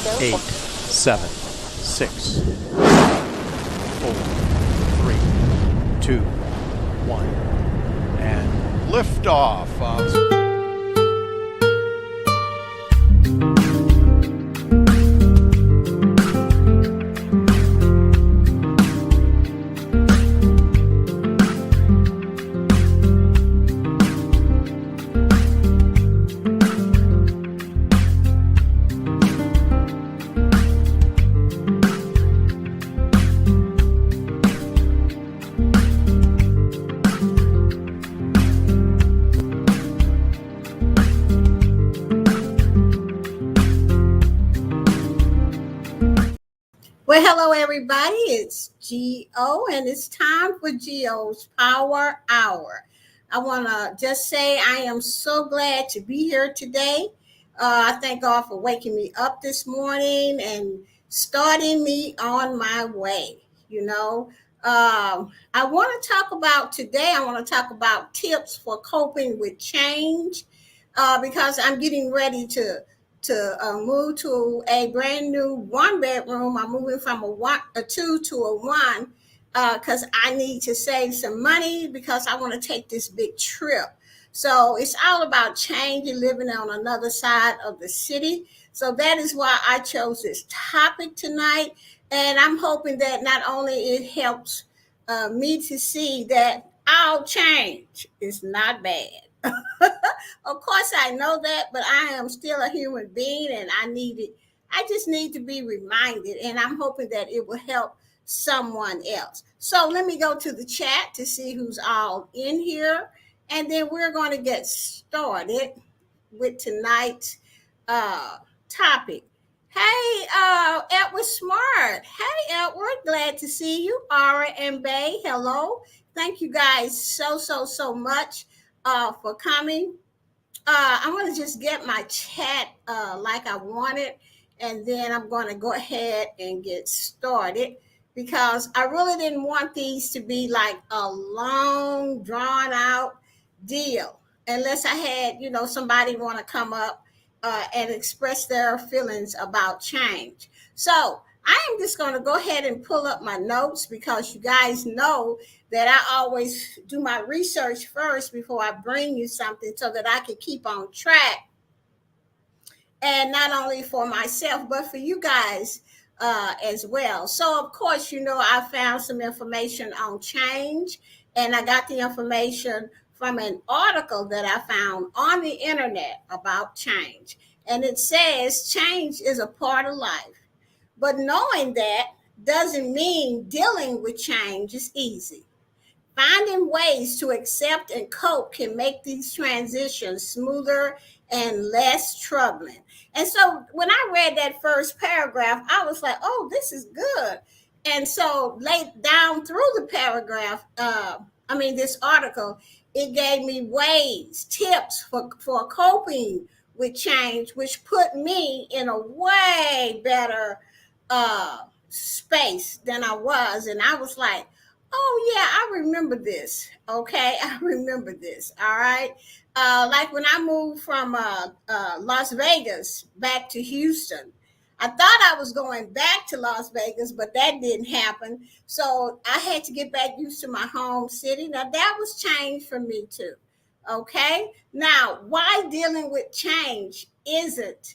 8, 7, 6, 4, 3, 2, 1, and liftoff of... Well, hello, everybody. It's G.O., and it's time for G.O.'s Power Hour. I want to just say I am so glad to be here today. I thank God for waking me up this morning and starting me on my way. I want to talk about today, I want to talk about tips for coping with change because I'm getting ready to move to a brand new one bedroom. I'm moving from a two to a one because I need to save some money because I want to take this big trip. So it's all about change and living on another side of the city. So that is why I chose this topic tonight. And I'm hoping that not only it helps me to see that all change is not bad. Of course, I know that, but I am still a human being and I need it. I just need to be reminded, and I'm hoping that it will help someone else. So let me go to the chat to see who's all in here, and then we're going to get started with tonight's uh, topic. Hey, Edward Smart. Hey, Edward. Glad to see you. Ara and Bay. Hello. Thank you guys so much for coming. I'm going to just get my chat like I want it, and then I'm going to go ahead and get started because I really didn't want these to be like a long, drawn out deal unless I had, somebody want to come up and express their feelings about change. So I am just going to go ahead and pull up my notes because you guys know that I always do my research first before I bring you something so that I can keep on track. And not only for myself, but for you guys as well. So, of course, I found some information on change, and I got the information from an article that I found on the internet about change. And it says change is a part of life. But knowing that doesn't mean dealing with change is easy. Finding ways to accept and cope can make these transitions smoother and less troubling. And so when I read that first paragraph, I was like, oh, this is good. And so late down through the paragraph, this article, it gave me ways, tips for coping with change, which put me in a way better space than I was. And I was like, oh, yeah, I remember this. Okay, I remember this. All right. Like when I moved from Las Vegas back to Houston, I thought I was going back to Las Vegas, but that didn't happen. So I had to get back used to my home city. Now, that was change for me, too. Okay. Now, why dealing with change isn't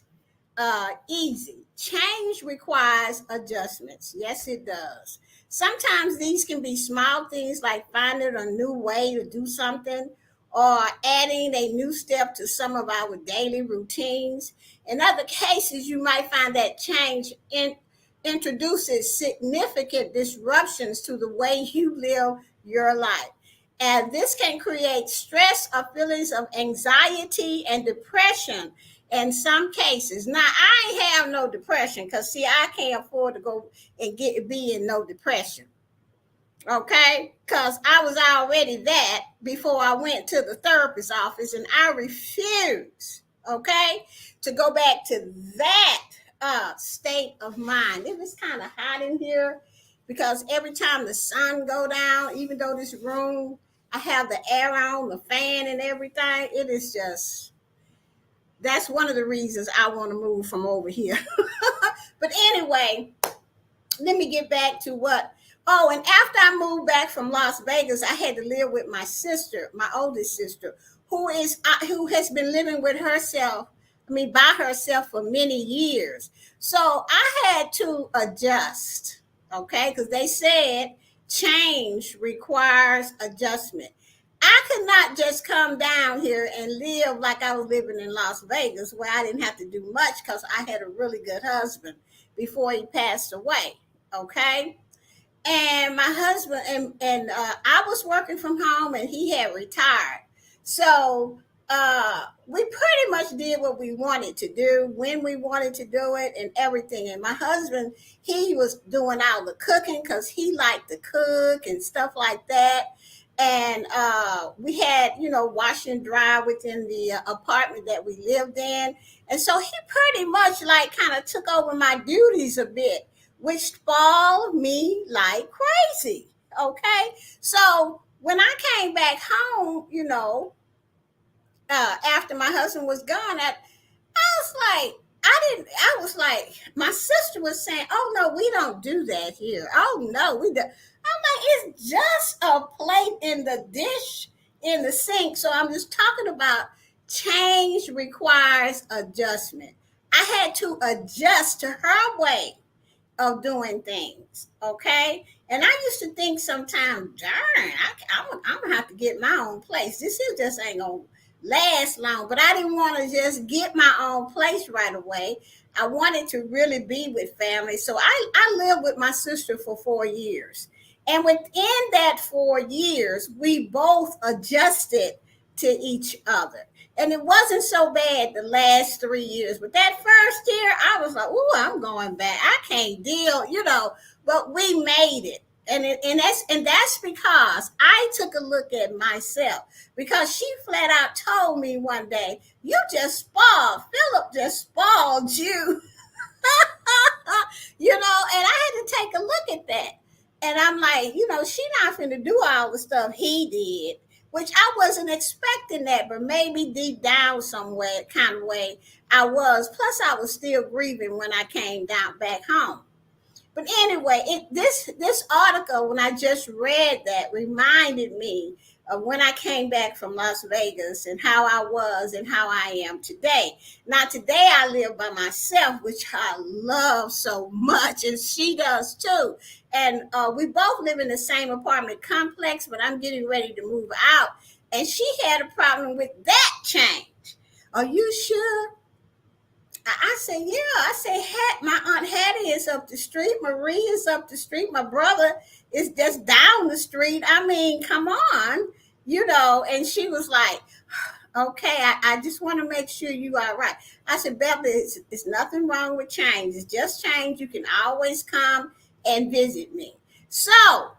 easy? Change requires adjustments. Yes, it does. Sometimes these can be small things like finding a new way to do something or adding a new step to some of our daily routines. In other cases, you might find that change introduces significant disruptions to the way you live your life. And this can create stress or feelings of anxiety and depression in some cases. Now, I ain't have no depression because, see, I can't afford to go and be in no depression. Okay? Because I was already that before I went to the therapist's office, and I refuse, okay, to go back to that state of mind. It was kind of hot in here because every time the sun go down, even though this room, I have the air on, the fan and everything, it is just, that's one of the reasons I want to move from over here. But anyway, let me get back to what. Oh, and after I moved back from Las Vegas, I had to live with my sister, my oldest sister, who has been living with herself. I mean, by herself for many years. So I had to adjust, okay, because they said change requires adjustment. I could not just come down here and live like I was living in Las Vegas, where I didn't have to do much because I had a really good husband before he passed away. Okay, and my husband and I was working from home, and he had retired. So we pretty much did what we wanted to do when we wanted to do it and everything. And my husband, he was doing all the cooking because he liked to cook and stuff like that. And we had, wash and dry within the apartment that we lived in. And so he pretty much like kind of took over my duties a bit, which spoiled me like crazy. Okay. So when I came back home, after my husband was gone, I was like, I was like, my sister was saying, oh no, we don't do that here. Oh no, we do. I'm like, it's just a plate in the dish in the sink. So I'm just talking about change requires adjustment. I had to adjust to her way of doing things. Okay. And I used to think sometimes, darn, I'm going to have to get my own place. This is just ain't going to last long. But I didn't want to just get my own place right away. I wanted to really be with family. So I lived with my sister for 4 years. And within that 4 years, we both adjusted to each other. And it wasn't so bad the last 3 years. But that first year, I was like, "Ooh, I'm going back. I can't deal." But we made it. And that's because I took a look at myself. Because she flat out told me one day, "You just spoiled. Philip just spoiled you." And I had to take a look at that. And I'm like, she not finna do all the stuff he did, which I wasn't expecting that, but maybe deep down somewhere, kind of way, I was. Plus, I was still grieving when I came down back home. But anyway, this article, when I just read that, reminded me of when I came back from Las Vegas and how I was and how I am today. Now, today I live by myself, which I love so much, and she does too. And we both live in the same apartment complex, but I'm getting ready to move out. And she had a problem with that change. Are you sure? I said, yeah. I said, my Aunt Hattie is up the street. Marie is up the street. My brother is just down the street. I mean, come on, And she was like, okay, I just want to make sure you are right. I said, Beverly, it's nothing wrong with change. It's just change. You can always come and visit me. So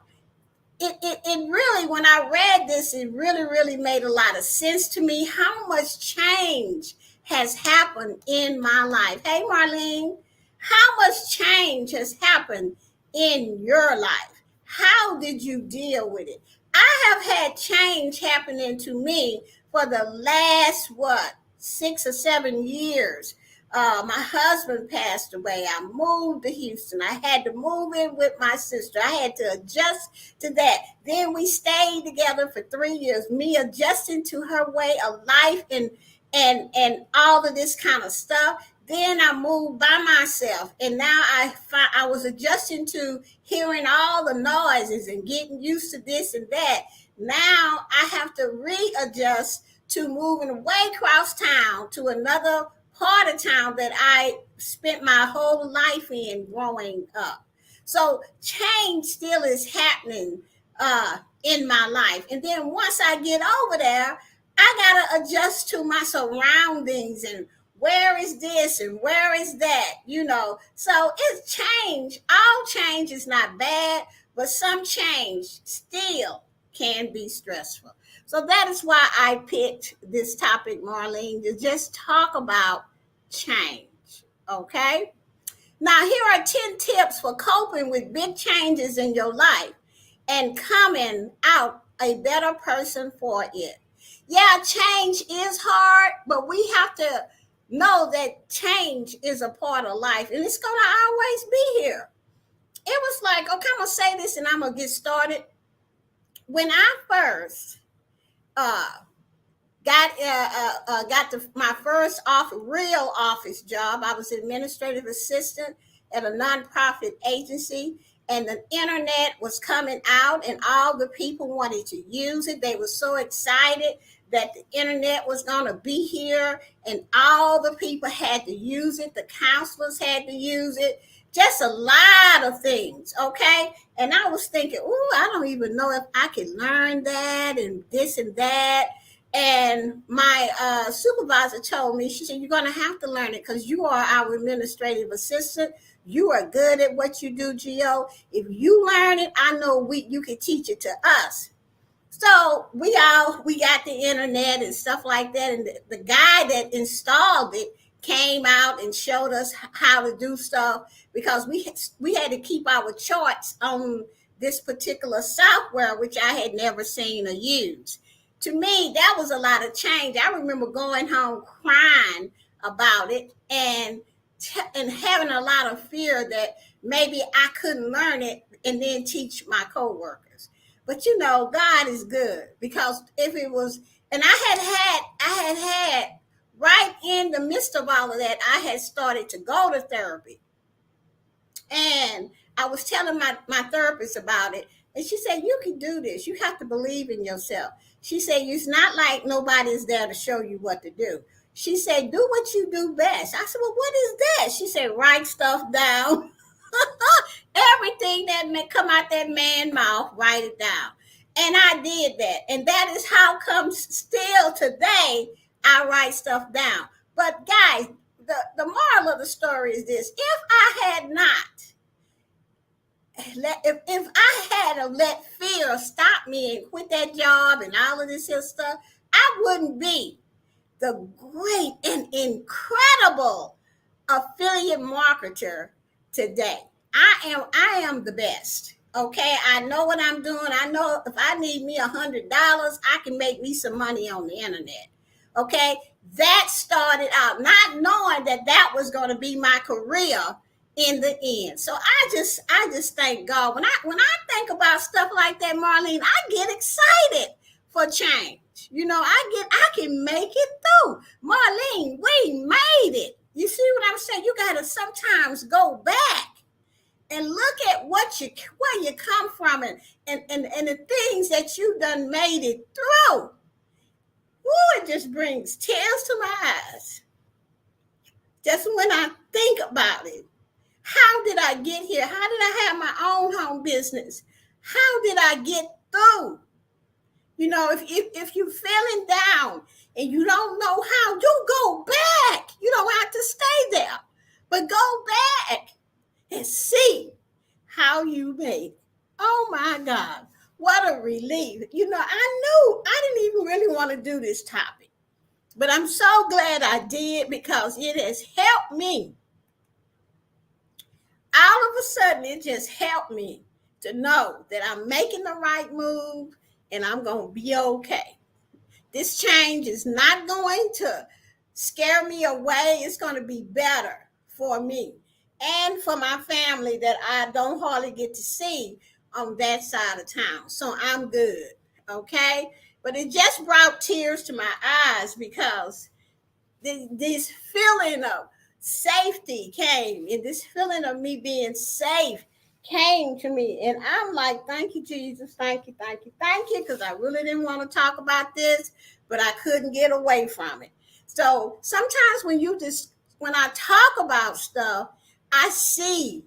it really, when I read this, it really, really made a lot of sense to me how much change has happened in my life. Hey, Marlene, how much change has happened in your life? How did you deal with it? I have had change happening to me for the last, 6 or 7 years. My husband passed away. I moved to Houston. I had to move in with my sister. I had to adjust to that. Then we stayed together for 3 years, me adjusting to her way of life and all of this kind of stuff. Then I moved by myself, and now I was adjusting to hearing all the noises and getting used to this and that. Now I have to readjust to moving away across town to another part of town that I spent my whole life in growing up. So change still is happening in my life. And then once I get over there, I gotta adjust to my surroundings and where is this and where is that. So it's change. All change is not bad, but some change still can be stressful. So that is why I picked this topic, Marlene, to just talk about change. Okay? Now, here are 10 tips for coping with big changes in your life and coming out a better person for it. Yeah, change is hard, but we have to know that change is a part of life and it's going to always be here. It was like, okay, I'm going to say this and I'm going to get started. When I first uh, my first real office job. I was an administrative assistant at a nonprofit agency, and the internet was coming out, and all the people wanted to use it. They were so excited that the internet was going to be here, and all the people had to use it. The counselors had to use it. Just a lot of things, okay? And I was thinking, oh, I don't even know if I can learn that and this and that. And my supervisor told me, she said, you're going to have to learn it because you are our administrative assistant. You are good at what you do, Gio. If you learn it, I know you can teach it to us. So we got the internet and stuff like that. And the guy that installed it came out and showed us how to do stuff because we had to keep our charts on this particular software, which I had never seen or used. To me, that was a lot of change. I remember going home crying about it and having a lot of fear that maybe I couldn't learn it and then teach my coworkers. But God is good because if it was, and I had right in the midst of all of that, I had started to go to therapy. And I was telling my therapist about it. And she said, you can do this. You have to believe in yourself. She said, it's not like nobody's there to show you what to do. She said, do what you do best. I said, well, what is that? She said, write stuff down. Everything that may come out that man's mouth, write it down. And I did that. And that is how comes still today, I write stuff down. But guys, the moral of the story is this. If I had let fear stop me and quit that job and all of this here stuff, I wouldn't be the great and incredible affiliate marketer today. I am the best. Okay, I know what I'm doing. I know if I need me $100, I can make me some money on the internet. Okay, that started out not knowing that was going to be my career in the end. So I just thank God. When I think about stuff like that, Marlene, I get excited for change. I can make it through. Marlene, we made it. You see what I'm saying? You got to sometimes go back and look at where you come from and the things that you done made it through. Ooh, it just brings tears to my eyes. Just when I think about it. How did I get here? How did I have my own home business? How did I get through? If you're feeling down and you don't know how, you go back. You don't have to stay there, but go back and see how you made it. Oh my God, what a relief. I knew I didn't even really want to do this topic, but I'm so glad I did because it has helped me. All of a sudden, it just helped me to know that I'm making the right move and I'm going to be okay. This change is not going to scare me away. It's going to be better for me and for my family that I don't hardly get to see on that side of town. So I'm good, okay? But it just brought tears to my eyes because this feeling of safety came, and this feeling of me being safe came to me. And I'm like, thank you, Jesus. Thank you, thank you, thank you. Because I really didn't want to talk about this, but I couldn't get away from it. So sometimes when I talk about stuff, I see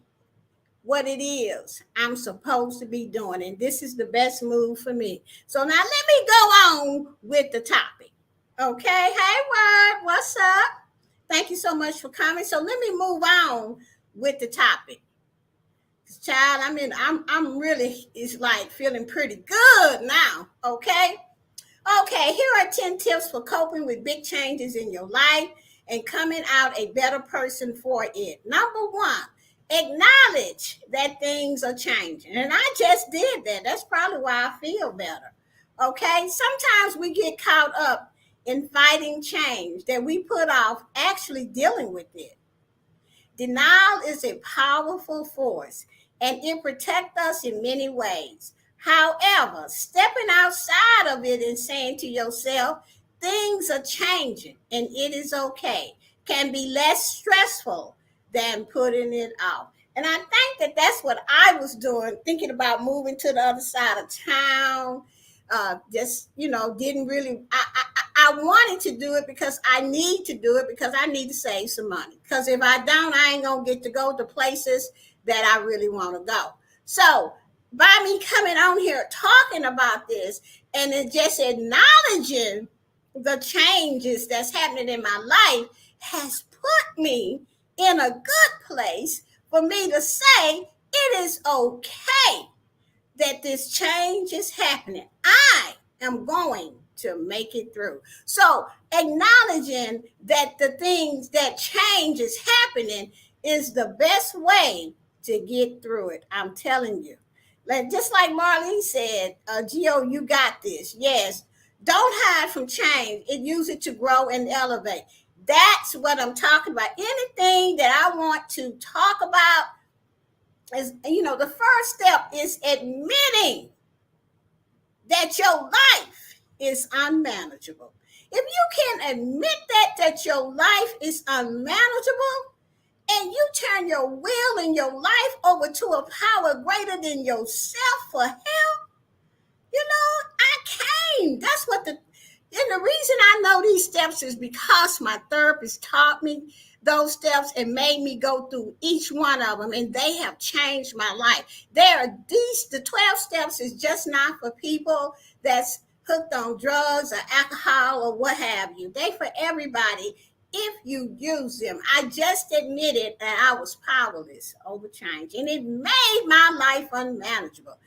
what it is I'm supposed to be doing. And this is the best move for me. So now let me go on with the topic. Okay. Hey, Word, what's up? Thank you so much for coming. So let me move on with the topic. Child, I'm really, it's like feeling pretty good now. Okay. Okay. Here are 10 tips for coping with big changes in your life and coming out a better person for it. Number 1, acknowledge that things are changing. And I just did that. That's probably why I feel better. Okay. Sometimes we get caught up in fighting change that we put off actually dealing with it. Denial is a powerful force and it protects us in many ways. However, stepping outside of it and saying to yourself, things are changing and it is okay, can be less stressful than putting it off. And I think that that's what I was doing, thinking about moving to the other side of town. Just, didn't really, I wanted to do it because I need to do it because I need to save some money. Because if I don't, I ain't going to get to go to places that I really want to go. So by me coming on here talking about this and then just acknowledging the changes that's happening in my life has put me in a good place for me to say it is okay that this change is happening. I am going to make it through. So acknowledging that the things that change is happening is the best way to get through it. I'm telling you. Just like Marlene said, Gio, you got this. Yes. Don't hide from change. It use it to grow and elevate. That's what I'm talking about. Anything that I want to talk about is, the first step is admitting that your life is unmanageable. If you can admit that your life is unmanageable and you turn your will and your life over to a power greater than yourself for help, I came. That's what and the reason I know these steps is because my therapist taught me those steps and made me go through each one of them, and they have changed my life. The 12 steps is just not for people that's hooked on drugs or alcohol or what have you. They for everybody if you use them. I just admitted that I was powerless over change, and it made my life unmanageable.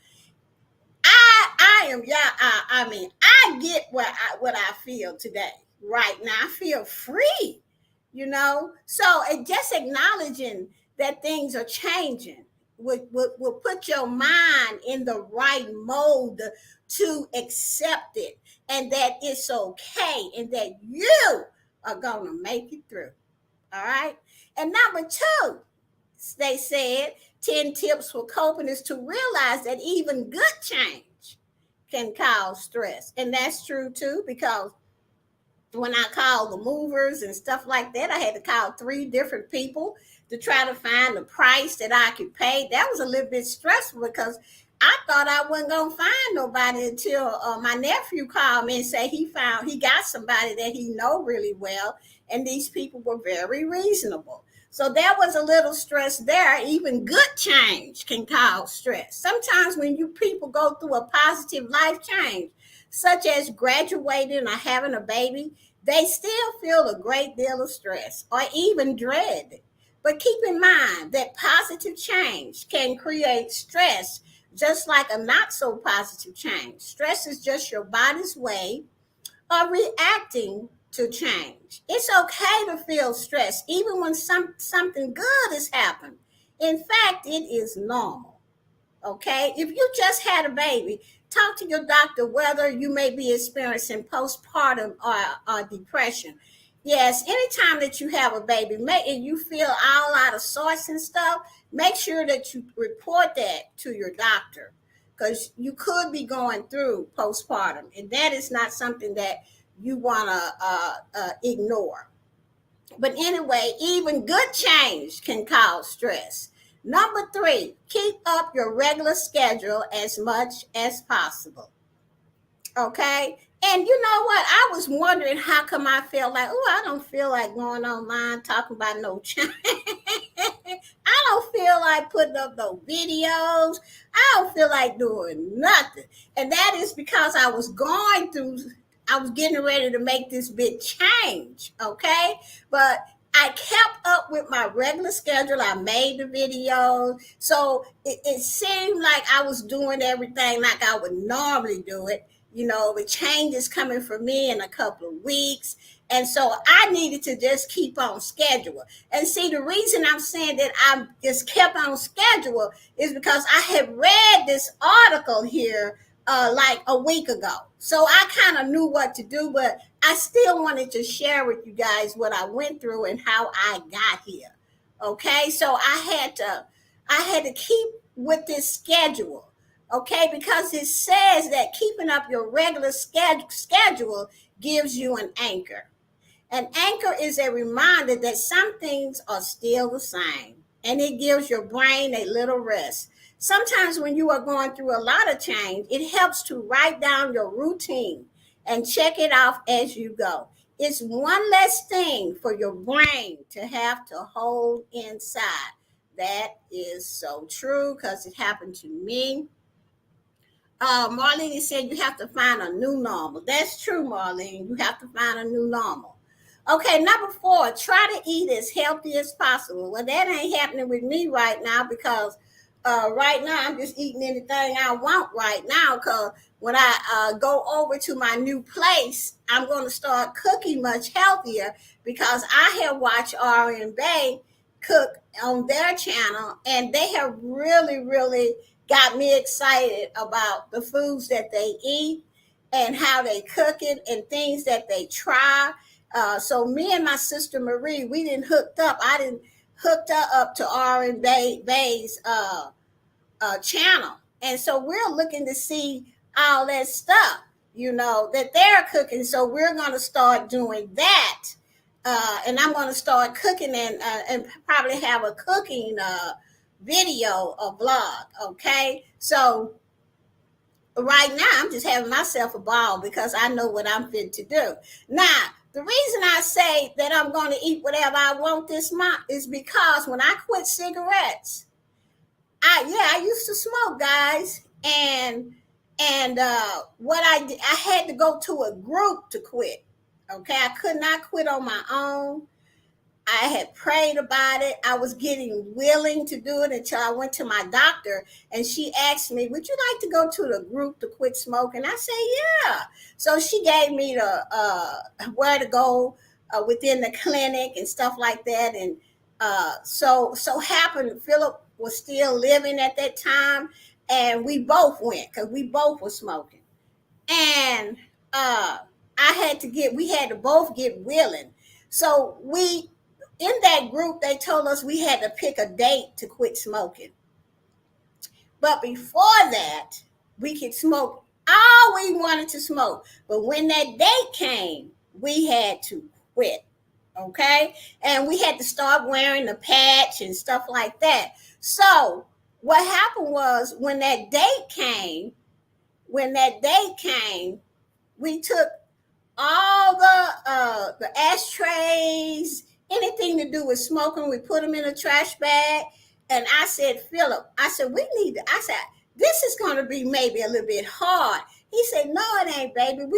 I get what I feel today. Right now, I feel free, So just acknowledging that things are changing will put your mind in the right mode to accept it, and that it's okay, and that you are gonna make it through. All right. And number two, they said 10 tips for coping is to realize that even good change can cause stress. And that's true too, because when I called the movers and stuff like that, I had to call 3 different people to try to find the price that I could pay. That was a little bit stressful because I thought I wasn't going to find nobody until my nephew called me and said he got somebody that he know really well. And these people were very reasonable. So there was a little stress there. Even good change can cause stress. Sometimes when you people go through a positive life change, such as graduating or having a baby, they still feel a great deal of stress or even dread. But keep in mind that positive change can create stress just like a not so positive change. Stress is just your body's way of reacting to change. It's okay to feel stress, even when something good has happened. In fact, it is normal. Okay? If you just had a baby, talk to your doctor whether you may be experiencing postpartum or depression. Yes, anytime that you have a baby and you feel all out of sorts and stuff, make sure that you report that to your doctor, because you could be going through postpartum, and that is not something that you want to ignore. But anyway, even good change can cause stress. Number 3, keep up your regular schedule as much as possible. Okay? And you know what? I was wondering how come I felt like, I don't feel like going online talking about no change. I don't feel like putting up no videos. I don't feel like doing nothing. And that is because I was getting ready to make this big change. Okay? But I kept up with my regular schedule. I made the videos. So it seemed like I was doing everything like I would normally do it. The change is coming for me in a couple of weeks. And so I needed to just keep on schedule. And see, the reason I'm saying that I just kept on schedule is because I had read this article here like a week ago. So I kind of knew what to do, but I still wanted to share with you guys what I went through and how I got here. Okay, so I had to keep with this schedule. Okay, because it says that keeping up your regular schedule gives you an anchor. An anchor is a reminder that some things are still the same, and it gives your brain a little rest. Sometimes, when you are going through a lot of change, it helps to write down your routine and check it off as you go. It's one less thing for your brain to have to hold inside. That is so true because it happened to me. Marlene said you have to find a new normal. That's true, Marlene. You have to find a new normal. Okay, number 4, try to eat as healthy as possible. Well, that ain't happening with me right now because right now I'm just eating anything I want right now because when I go over to my new place, I'm going to start cooking much healthier because I have watched Ari and Bay cook on their channel and they have really, really got me excited about the foods that they eat and how they cook it and things that they try. So me and my sister Marie, we didn't hooked up. I didn't hooked her up to R and Bay's channel, and so we're looking to see all that stuff, that they're cooking. So we're going to start doing that, and I'm going to start cooking and probably have a cooking video or vlog. Okay, so right now I'm just having myself a ball because I know what I'm fit to do. Now, the reason I say that I'm going to eat whatever I want this month is because when I quit cigarettes, I used to smoke, guys, and what I did, I had to go to a group to quit. Okay, I could not quit on my own. I had prayed about it. I was getting willing to do it until I went to my doctor and she asked me, would you like to go to the group to quit smoking? I said, yeah. So she gave me the where to go within the clinic and stuff like that. And so happened Philip was still living at that time and we both went because we both were smoking. And we had to both get willing. So in that group, they told us we had to pick a date to quit smoking. But before that, we could smoke all we wanted to smoke. But when that date came, we had to quit. Okay? And we had to start wearing the patch and stuff like that. So what happened was when that date came, we took all the ashtrays, anything to do with smoking, we put them in a trash bag. And I said, Philip, I said, this is going to be maybe a little bit hard. He said, no, it ain't, baby. I'm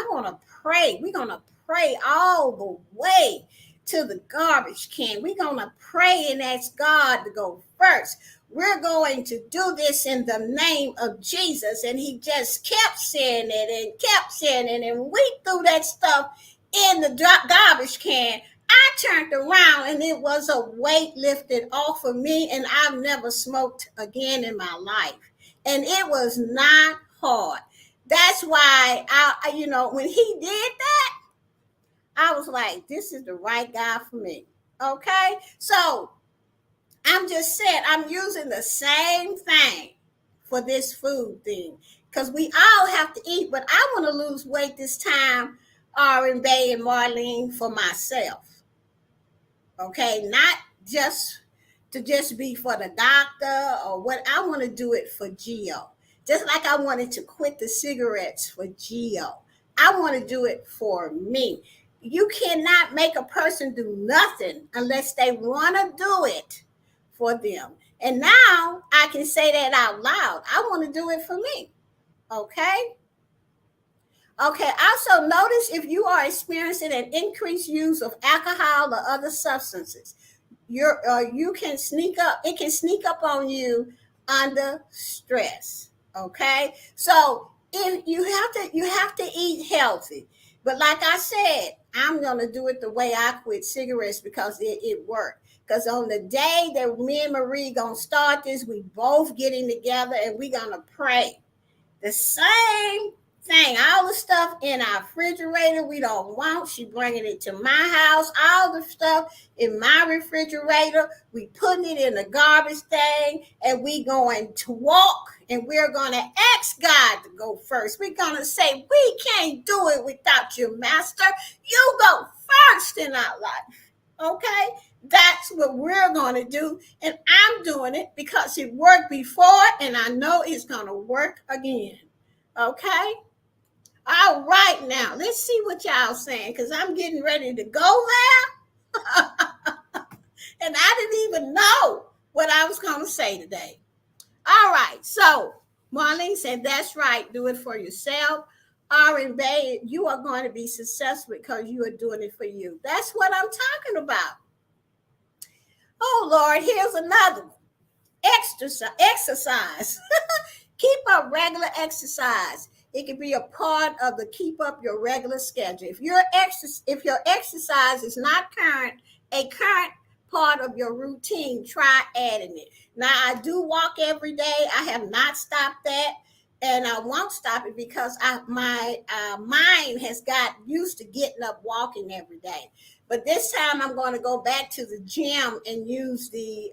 going to pray. We're going to pray all the way to the garbage can. We're going to pray and ask God to go first. We're going to do this in the name of Jesus. And he just kept saying it and kept saying it. And we threw that stuff in the garbage can. I turned around and it was a weight lifted off of me. And I've never smoked again in my life. And it was not hard. That's why, when he did that, I was like, this is the right guy for me. Okay? So I'm just saying, I'm using the same thing for this food thing because we all have to eat, but I want to lose weight this time, R Bay and Marlene, for myself. Okay, not just to be for the doctor or what. I want to do it for Geo. Just like I wanted to quit the cigarettes for Geo. I want to do it for me. You cannot make a person do nothing unless they want to do it for them. And now I can say that out loud. I want to do it for me. Okay? Okay, also notice if you are experiencing an increased use of alcohol or other substances, you can it can sneak up on you under stress. Okay? So if you have to eat healthy. But like I said, I'm gonna do it the way I quit cigarettes because it worked. Because on the day that me and Marie gonna start this, we both getting together and we gonna pray the same thing. All the stuff in our refrigerator we don't want, she bringing it to my house. All the stuff in my refrigerator, we putting it in the garbage thing, and we going to walk, and we're going to ask God to go first. We're going to say, we can't do it without you, Master. You go first in our life. Okay? That's what we're going to do. And I'm doing it because it worked before, and I know it's going to work again. Okay? All right, now let's see what y'all saying, because I'm getting ready to go there. And I didn't even know what I was going to say today. All right, so Marlene said, that's right, do it for yourself. Aaron Bay, you are going to be successful because you are doing it for you. That's what I'm talking about. Oh, Lord, here's another one. Exercise. Keep up regular exercise. It can be a part of the keep up your regular schedule. If your exercise is not a current part of your routine, try adding it. Now, I do walk every day. I have not stopped that, and I won't stop it because my mind has got used to getting up walking every day. But this time, I'm going to go back to the gym and use the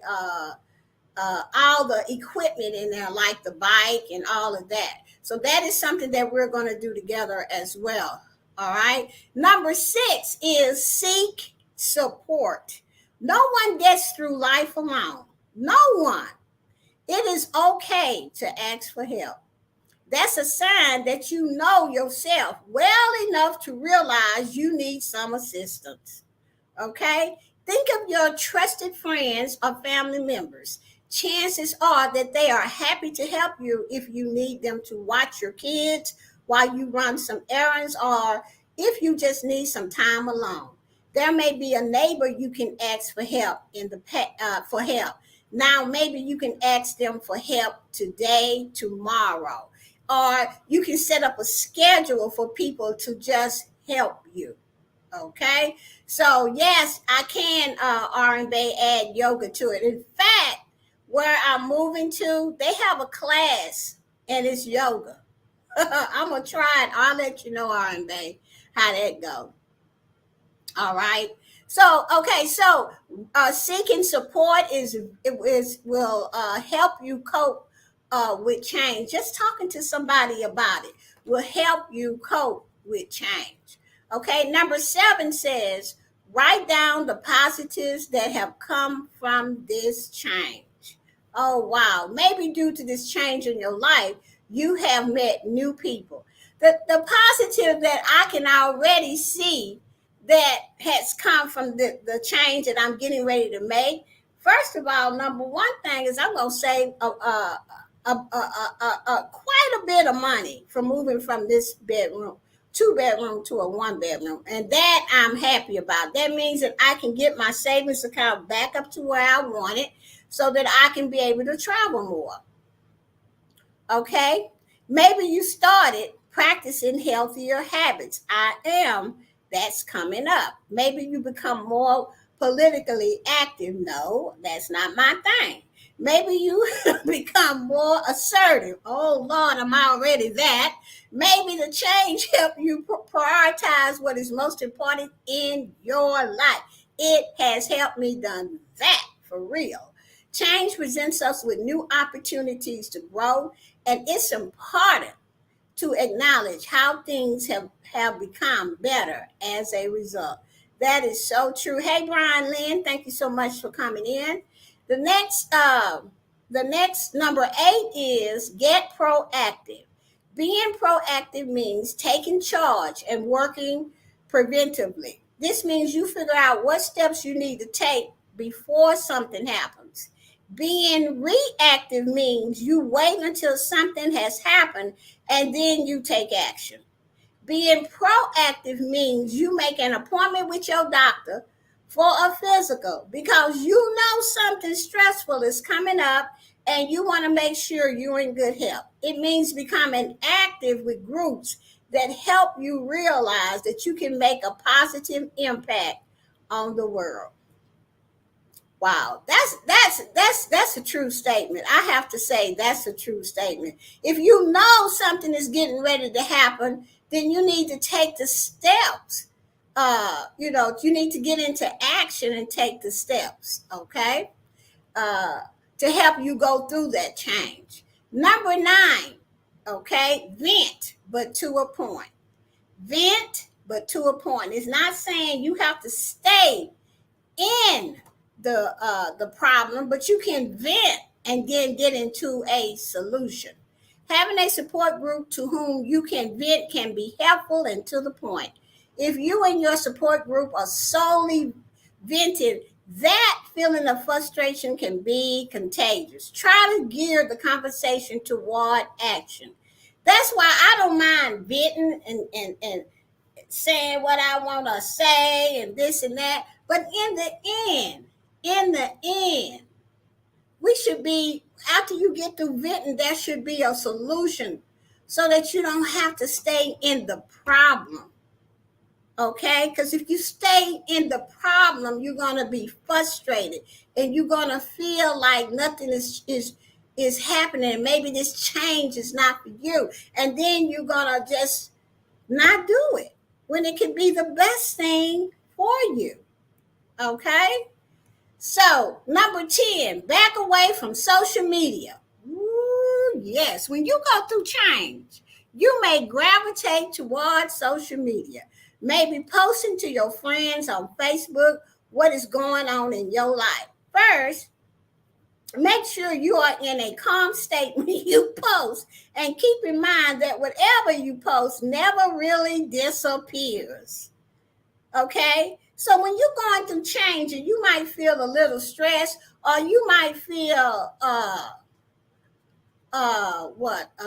all the equipment in there, like the bike and all of that. So that is something that we're going to do together as well. All right. Number 6 is seek support. No one gets through life alone. No one. It is okay to ask for help. That's a sign that you know yourself well enough to realize you need some assistance. Okay? Think of your trusted friends or family members. Chances are that they are happy to help you if you need them to watch your kids while you run some errands, or if you just need some time alone. There may be a neighbor you can ask for help for help. Now maybe you can ask them for help today, tomorrow, or you can set up a schedule for people to just help you. Okay, so yes, I can R&B add yoga to it. In fact, where I'm moving to, they have a class and it's yoga. I'm gonna try it. I'll let you know R&B how that go. All right. So okay, so seeking support is will help you cope with change. Just talking to somebody about it will help you cope with change. Okay, number 7 says, write down the positives that have come from this change. Oh wow, maybe due to this change in your life, you have met new people. The positive that I can already see that has come from the change that I'm getting ready to make. First of all, number one thing is I'm going to save quite a bit of money for moving from this bedroom, 2 bedroom to a 1 bedroom. And that I'm happy about. That means that I can get my savings account back up to where I want it so that I can be able to travel more. Okay? Maybe you started practicing healthier habits. I am. That's coming up. Maybe you become more politically active. No, that's not my thing. Maybe you become more assertive. Oh Lord, I'm already that. Maybe the change help you prioritize what is most important in your life. It has helped me done that for real. Change presents us with new opportunities to grow, and it's important to acknowledge how things have become better as a result. That is so true. Hey, Brian Lynn, thank you so much for coming in. The next, number 8 is get proactive. Being proactive means taking charge and working preventively. This means you figure out what steps you need to take before something happens. Being reactive means you wait until something has happened and then you take action. Being proactive means you make an appointment with your doctor for a physical because you know something stressful is coming up and you want to make sure you're in good health. It means becoming active with groups that help you realize that you can make a positive impact on the world. Wow, that's a true statement. I have to say that's a true statement. If you know something is getting ready to happen, then you need to take the steps. You need to get into action and take the steps. Okay, uh, to help you go through that change. Number 9. Okay, vent, but to a point. Vent, but to a point. It's not saying you have to stay in the problem, but you can vent and then get into a solution. Having a support group to whom you can vent can be helpful and to the point. If you and your support group are solely venting, that feeling of frustration can be contagious. Try to gear the conversation toward action. That's why I don't mind venting and saying what I want to say and this and that. But in the end, we should be, after you get through venting, there should be a solution so that you don't have to stay in the problem. Okay? Because if you stay in the problem, you're going to be frustrated and you're going to feel like nothing is happening. Maybe this change is not for you. And then you're going to just not do it when it can be the best thing for you. Okay? So, number 10, back away from social media. Ooh, yes, when you go through change, you may gravitate towards social media, maybe posting to your friends on Facebook what is going on in your life. First, make sure you are in a calm state when you post, and keep in mind that whatever you post never really disappears. Okay, so when you're going through change and you might feel a little stressed, or you might feel a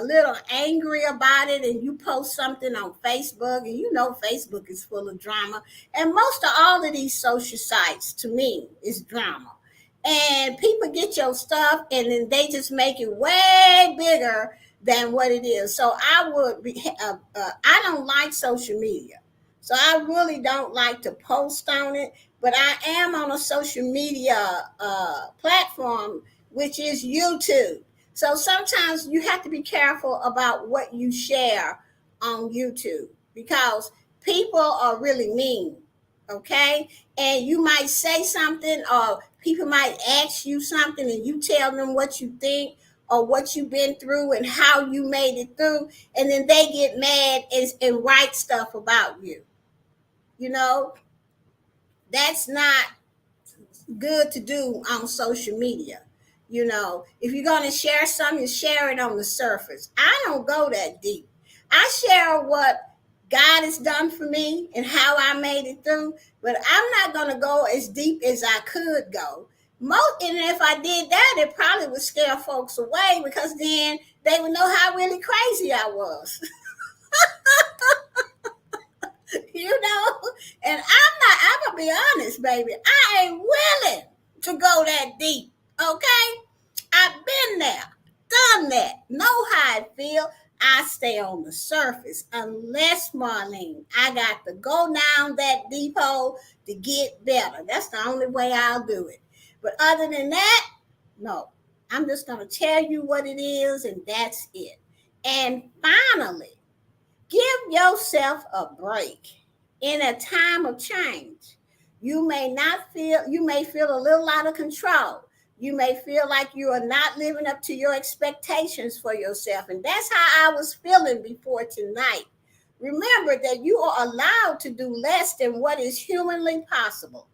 little angry about it, and you post something on Facebook, and you know Facebook is full of drama, and most of all of these social sites to me is drama, and people get your stuff and then they just make it way bigger than what it is. So I don't like social media, so I really don't like to post on it, but I am on a social media platform, which is YouTube. So sometimes you have to be careful about what you share on YouTube, because people are really mean. Okay, and you might say something, or people might ask you something, and you tell them what you think or what you've been through and how you made it through, and then they get mad and write stuff about you. You know, that's not good to do on social media. If you're going to share something, share it on the surface. I don't go that deep. I share what God has done for me and how I made it through, but I'm not going to go as deep as I could go. And if I did that, it probably would scare folks away, because then they would know how really crazy I was. And I'm going to be honest, baby. I ain't willing to go that deep. Okay? I've been there, done that, know how I feel. I stay on the surface, unless, Marlene, I got to go down that deep hole to get better. That's the only way I'll do it. But other than that, no. I'm just going to tell you what it is, and that's it. And finally, give yourself a break. In a time of change, you may feel a little out of control. You may feel like you are not living up to your expectations for yourself. And that's how I was feeling before tonight. Remember that you are allowed to do less than what is humanly possible.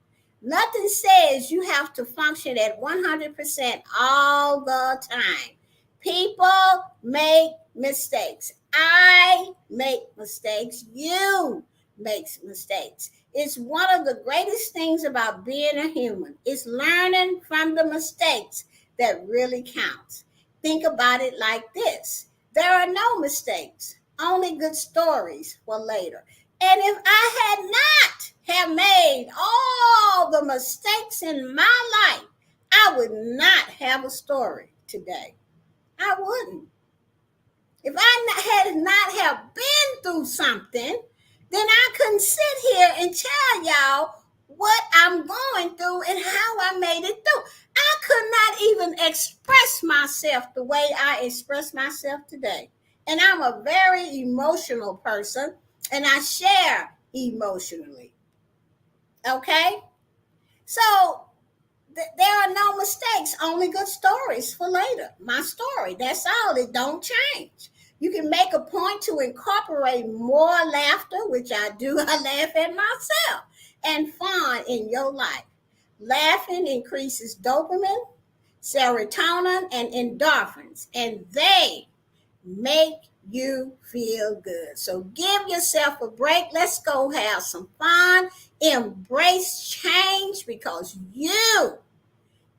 Nothing says you have to function at 100% all the time. People make mistakes. I make mistakes. You make mistakes. It's one of the greatest things about being a human. It's learning from the mistakes that really counts. Think about it like this. There are no mistakes, only good stories for later. And if I had not have made all the mistakes in my life, I would not have a story today. I wouldn't. If I had not have been through something, then I couldn't sit here and tell y'all what I'm going through and how I made it couldn't express myself the way I express myself today. And I'm a very emotional person, and I share emotionally. Okay? So there are no mistakes, only good stories for later. My story, that's all. It don't change. You can make a point to incorporate more laughter, which I do. I laugh at myself, and fun in your life. Laughing increases dopamine, serotonin, and endorphins, and they make you feel good. So give yourself a break. Let's go have some fun. Embrace change because you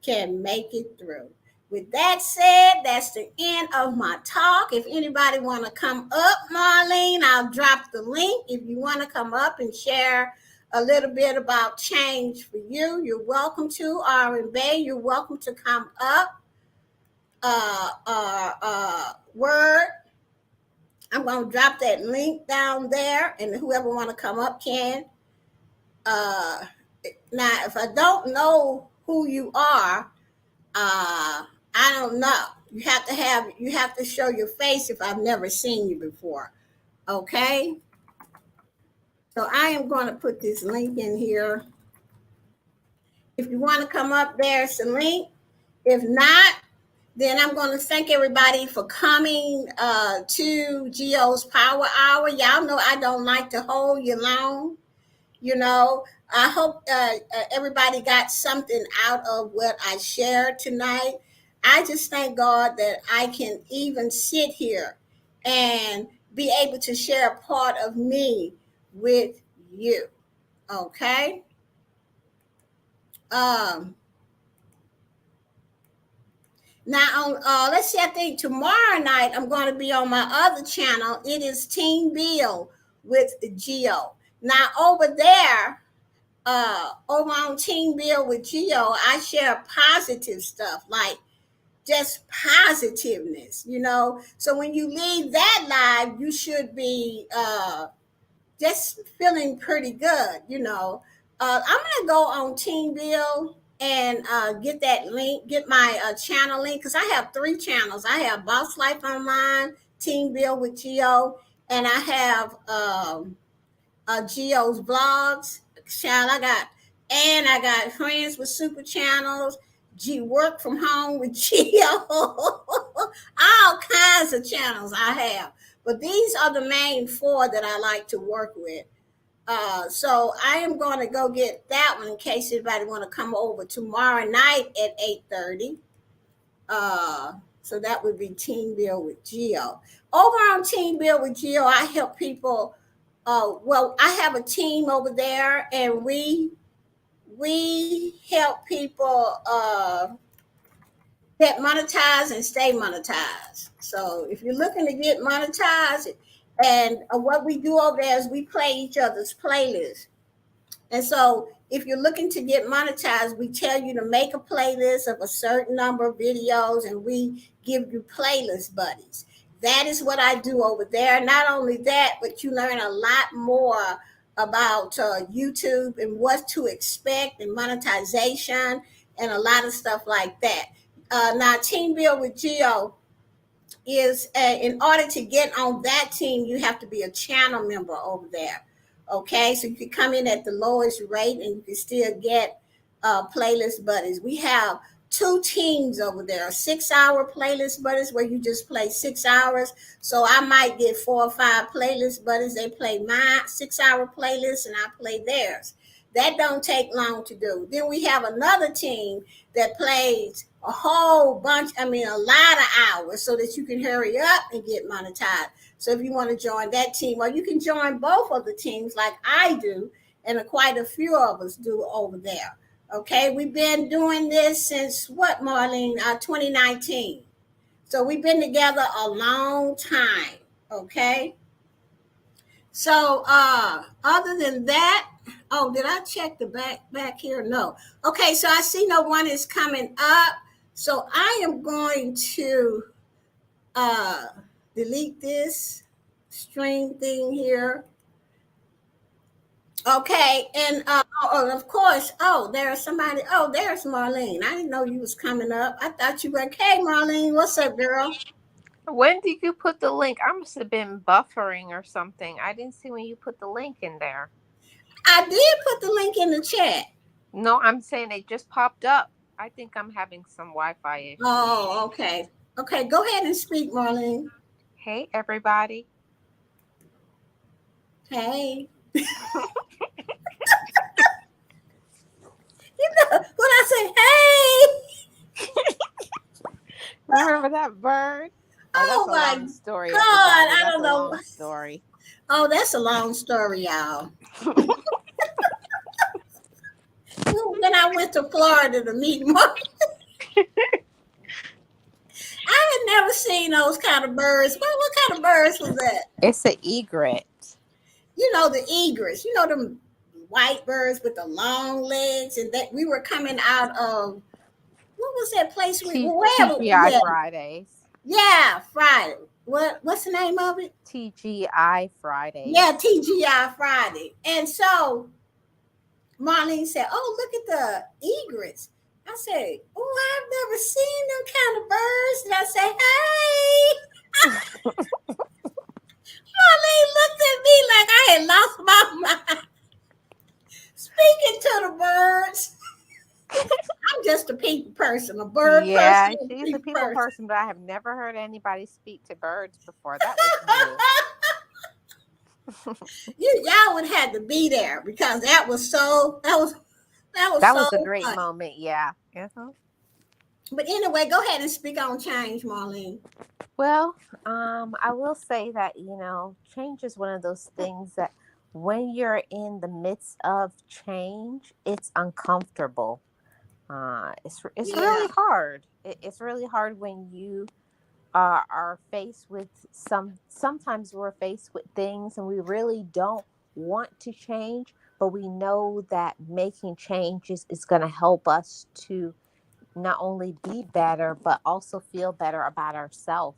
can make it through. With that said, that's the end of my talk. If anybody want to come up, Marlene, I'll drop the link. If you want to come up and share a little bit about change for you, you're welcome to. Aaron Bay, you're welcome to come up. Word, I'm going to drop that link down there, and whoever want to come up can. Uh, Now, if I don't know who you are, I don't know. You have to show your face if I've never seen you before. Okay. So I am going to put this link in here. If you want to come up, there's the link. If not, then I'm going to thank everybody for coming to Geo's Power Hour. Y'all know I don't like to hold you long. You know, I hope everybody got something out of what I shared tonight. I just thank God that I can even sit here and be able to share a part of me with you. Okay. Um, Now, let's see, I think tomorrow night I'm going to be on my other channel. It is Team Bill with Geo. Now, over on Team Bill with Geo, I share positive stuff, like just positiveness, you know. So when you leave that live, you should be just feeling pretty good, you know. I'm gonna go on Team Bill and get that link, get my channel link, because I have 3 channels. I have Boss Life Online, Team Bill with Geo, and I have Geo's blogs. Child, I got Friends with Super Channels, G Work from Home with Geo, all kinds of channels I have. But these are the main 4 that I like to work with. So I am going to go get that one in case anybody want to come over tomorrow night at 8:30. So that would be Team Bill with Geo. Over on Team Bill with Geo, I help people. Well, I have a team over there, and we help people get monetized and stay monetized. So if you're looking to get monetized, and what we do over there is we play each other's playlists. And so if you're looking to get monetized, we tell you to make a playlist of a certain number of videos, and we give you playlist buddies. That is what I do over there. Not only that, but you learn a lot more about YouTube and what to expect and monetization and a lot of stuff like that. Now, Team Build with Geo is in order to get on that team, you have to be a channel member over there. Okay, so you can come in at the lowest rate and you can still get playlist buddies. We have 2 teams over there, 6-hour playlist buddies where you just play 6 hours. So I might get 4 or 5 playlist buddies. They play my 6-hour playlist and I play theirs. That don't take long to do. Then we have another team that plays a whole bunch, a lot of hours, so that you can hurry up and get monetized. So if you want to join that team, or you can join both of the teams like I do, and quite a few of us do over there. Okay, we've been doing this since what, Marlene? 2019. So we've been together a long time. Okay. So other than that, oh, did I check the back here? No. Okay, so I see no one is coming up. So I am going to delete this string thing here. Okay, and of course, there's somebody. Oh, there's Marlene. I didn't know you was coming up. I thought you were. Hey, Marlene, what's up, girl? When did you put the link? I must have been buffering or something. I didn't see when you put the link in there. I did put the link in the chat. No, I'm saying it just popped up. I think I'm having some Wi-Fi issues. Oh, okay. Okay, go ahead and speak, Marlene. Hey, everybody. Hey. When I say hey, Remember that bird? Oh, that's oh a my long story, God, everybody. I That's don't a know. long story. Oh, that's a long story, y'all. When I went to Florida to meet Mark, I had never seen those kind of birds. What kind of birds was that? It's an egret. You know, the egrets. You know, them white birds with the long legs. And that we were coming out of, what was that place we, wherever, TGI yeah, Fridays. yeah, Friday. What's the name of it? TGI Yeah, Fridays. TGI Friday. And so Marlene said, "Oh, look at the egrets." I said, "Oh, I've never seen them kind of birds." And I said, "Hey." Marlene looked at me like I had lost my mind. Speaking to the birds. I'm just a people person, a bird person, Yeah, and a she's a people people person. person, but I have never heard anybody speak to birds before. That was new. Y'all would have to be there because that was That so was a great funny. moment. Yeah. Uh-huh. But anyway, go ahead and speak on change, Marlene. Well, I will say that, change is one of those things that when you're in the midst of change, it's uncomfortable. It's Yeah, really hard. It's really hard when you are faced with sometimes we're faced with things and we really don't want to change, but we know that making changes is going to help us to not only be better, but also feel better about ourselves.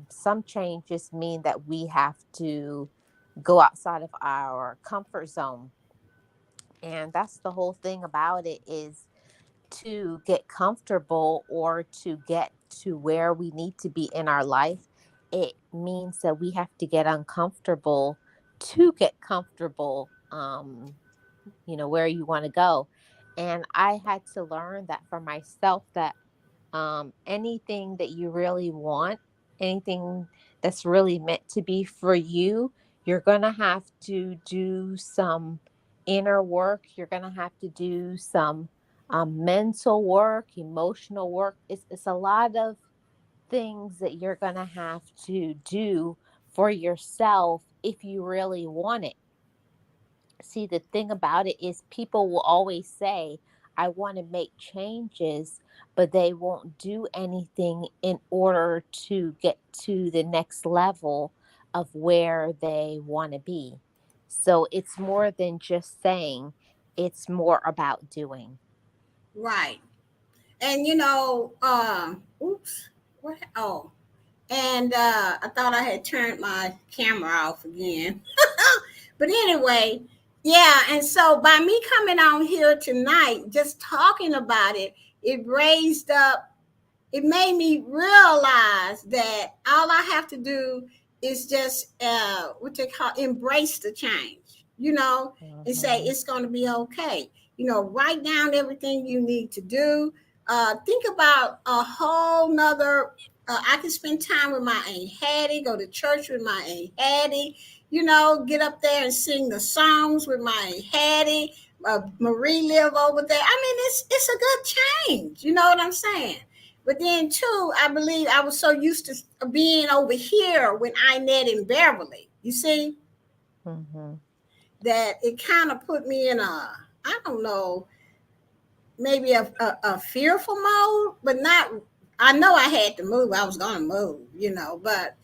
Some changes mean that we have to go outside of our comfort zone. And that's the whole thing about it is to get comfortable or to get to where we need to be in our life. It means that we have to get uncomfortable to get comfortable, where you want to go. And I had to learn that for myself that anything that you really want, anything that's really meant to be for you, you're going to have to do some inner work. You're going to have to do some mental work, emotional work. It's a lot of things that you're going to have to do for yourself if you really want it. See, the thing about it is people will always say, I want to make changes, but they won't do anything in order to get to the next level of where they want to be. So it's more than just saying, it's more about doing. right. And oops, what? Oh, and I thought I had turned my camera off again. But anyway, yeah. And so by me coming on here tonight, just talking about it, it made me realize that all I have to do is just what they call embrace the change, and say Mhm. it's going to be okay. Write down everything you need to do. Think about a whole nother. I can spend time with my Aunt Hattie, go to church with my Aunt Hattie, get up there and sing the songs with my Aunt Hattie. Marie live over there. I mean, it's a good change. You know what I'm saying? But then too, I believe I was so used to being over here when I met in Beverly. You see Mhm. that it kind of put me in a, I don't know, maybe a fearful mode, but not. I know I had to move. I was going to move, but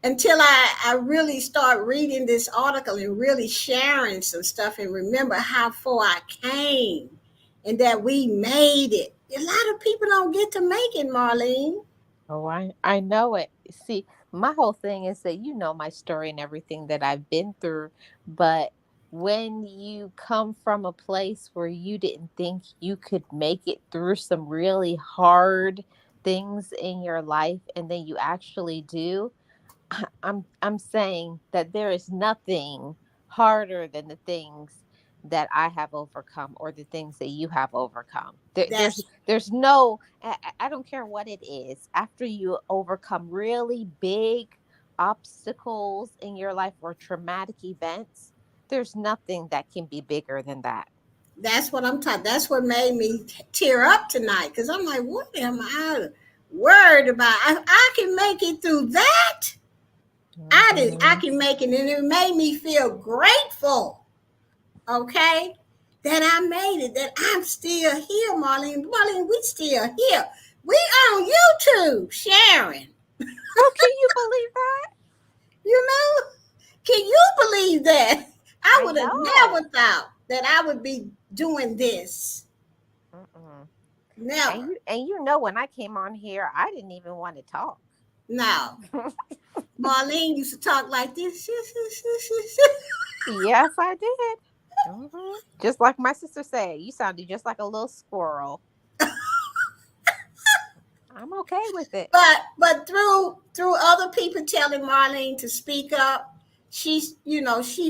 until I really start reading this article and really sharing some stuff and remember how far I came and that we made it. A lot of people don't get to make it, Marlene. Oh, I know it. See, my whole thing is that you know my story and everything that I've been through, but when you come from a place where you didn't think you could make it through some really hard things in your life and then you actually do, I'm saying that there is nothing harder than the things that I have overcome or the things that you have overcome. That's There's no I don't care what it is. After you overcome really big obstacles in your life or traumatic events, there's nothing that can be bigger than that. that's what I'm talking. That's what made me tear up tonight because I'm like, what am I worried about? I can make it through that. I Mhm. can make it, and it made me feel grateful. Okay, that I made it. That I'm still here, Marlene. Marlene, we still here. We on YouTube, Sharon. Oh, can you believe that? You know, can you believe that? I I would have know. never thought that I would be doing this. Mm-mm. Never. And you know when I came on here, I didn't even want to talk. No. Marlene used to talk like this. Yes, I did. Just like my sister said, you sounded just like a little squirrel. I'm okay with it. But through other people telling Marlene to speak up, she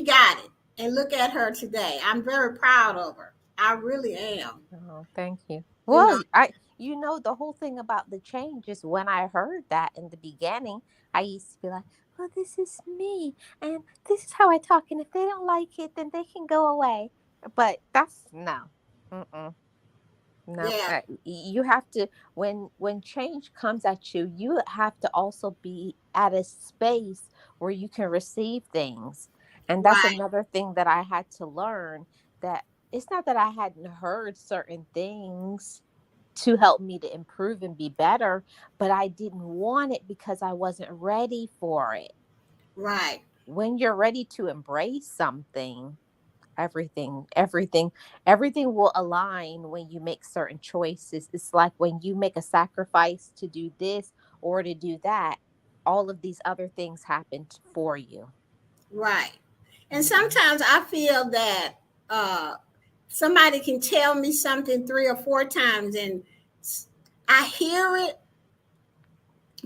got it. And look at her today. I'm very proud of her. I really am. Oh, thank you. You know, Well, the whole thing about the change is when I heard that in the beginning, I used to be like, well, this is me and this is how I talk. And if they don't like it, then they can go away. But that's no. Mm-mm. No, yeah, you have to when change comes at you, you have to also be at a space where you can receive things. And that's right, another thing that I had to learn, that it's not that I hadn't heard certain things to help me to improve and be better, but I didn't want it because I wasn't ready for it. right, When you're ready to embrace something, everything will align when you make certain choices. It's like when you make a sacrifice to do this or to do that, all of these other things happened for you. right. And Mhm. sometimes I feel that uh, somebody can tell me something 3 or 4 times, and I hear it,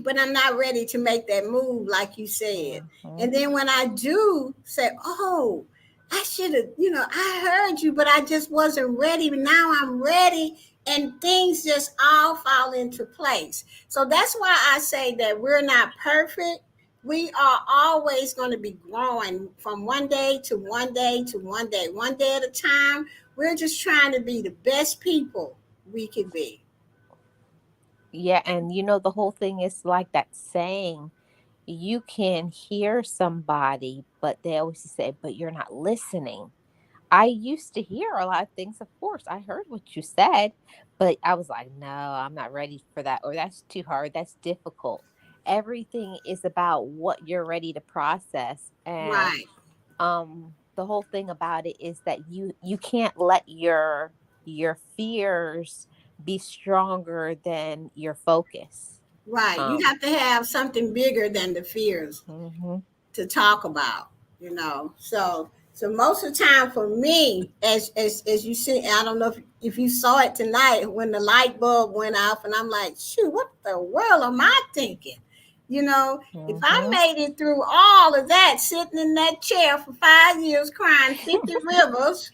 but I'm not ready to make that move, like you said. Mhm. And then when I do say, oh, I should have, I heard you, but I just wasn't ready. Now I'm ready, and things just all fall into place. So that's why I say that we're not perfect. We are always going to be growing from one day to one day to one day at a time. We're just trying to be the best people we can be. Yeah, and the whole thing is like that saying, you can hear somebody, but they always say, but you're not listening. I used to hear a lot of things. Of course, I heard what you said, but I was like, no, I'm not ready for that. Or that's too hard. That's difficult. Everything is about what you're ready to process. And Right, the whole thing about it is that you can't let your fears be stronger than your focus. right. You Um, have to have something bigger than the fears mhm, to talk about. So most of the time for me, as you see, I don't know if you saw it tonight when the light bulb went off, and I'm like, shoot, what the world am I thinking? You know, if I mhm. made it through all of that, sitting in that chair for 5 years, crying 50 rivers,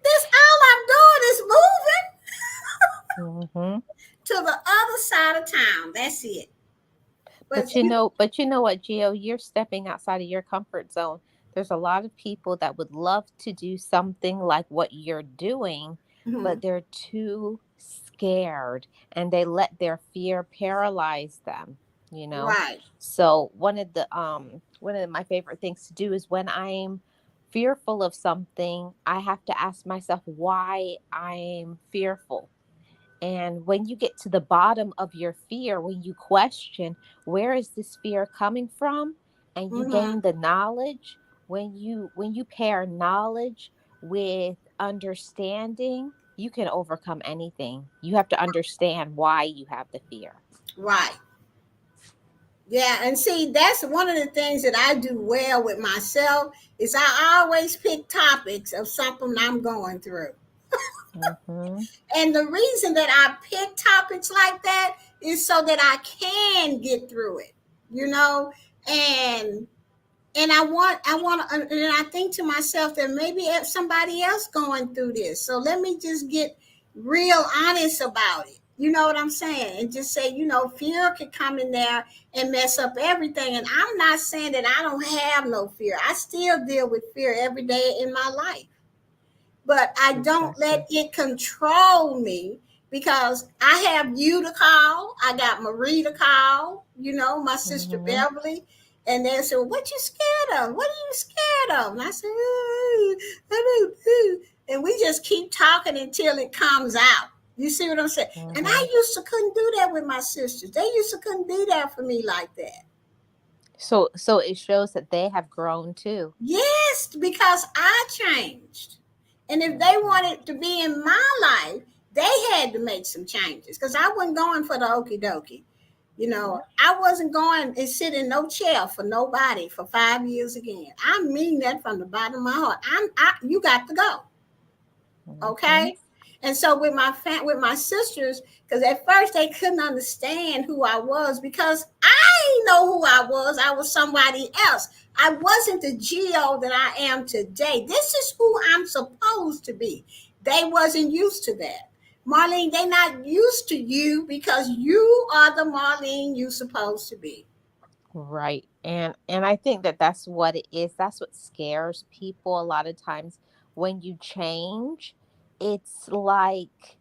this all I'm doing is moving Mhm. to the other side of town. That's it. But But you know what, Gio, you're stepping outside of your comfort zone. There's a lot of people that would love to do something like what you're doing, but mhm, they're too scared and they let their fear paralyze them, you know. right, So one of my favorite things to do is when I'm fearful of something, I have to ask myself why I'm fearful. And when you get to the bottom of your fear, when you question, where is this fear coming from? And you mhm, gain the knowledge, when you pair knowledge with understanding, you can overcome anything. You have to understand why you have the fear. right. Yeah, and see, that's one of the things that I do well with myself is I always pick topics of something I'm going through. Mm-hmm. And the reason that I pick topics like that is so that I can get through it, you know, and and I think to myself that maybe if somebody else going through this, so let me just get real honest about it. You know what I'm saying? And just say, fear could come in there and mess up everything. And I'm not saying that I don't have no fear. I still deal with fear every day in my life, but I don't Exactly. let it control me because I have you to call. I got Marie to call, my sister Mm-hmm. Beverly. And they said, well, what you scared of? What are you scared of? And I said, "Ooh, I don't know." And we just keep talking until it comes out. You see what I'm saying? And Mm-hmm. I used to couldn't do that with my sisters. They used to couldn't be there for me like that. So it shows that they have grown too. Yes, because I changed. And if they Mm-hmm. wanted to be in my life, they had to make some changes because I wasn't going for the okie dokie. Yeah. I wasn't going and sit in no chair for nobody for 5 years again. I mean that from the bottom of my heart. You got to go. Mm-hmm. Okay. And so with my sisters, because at first they couldn't understand who I was because I didn't know who I was. I was somebody else. I wasn't the Geo that I am today. This is who I'm supposed to be. They wasn't used to that. Marlene, they not used to you because you are the Marlene you supposed to be. Right. And I think that that's what it is. That's what scares people a lot of times when you change. It's like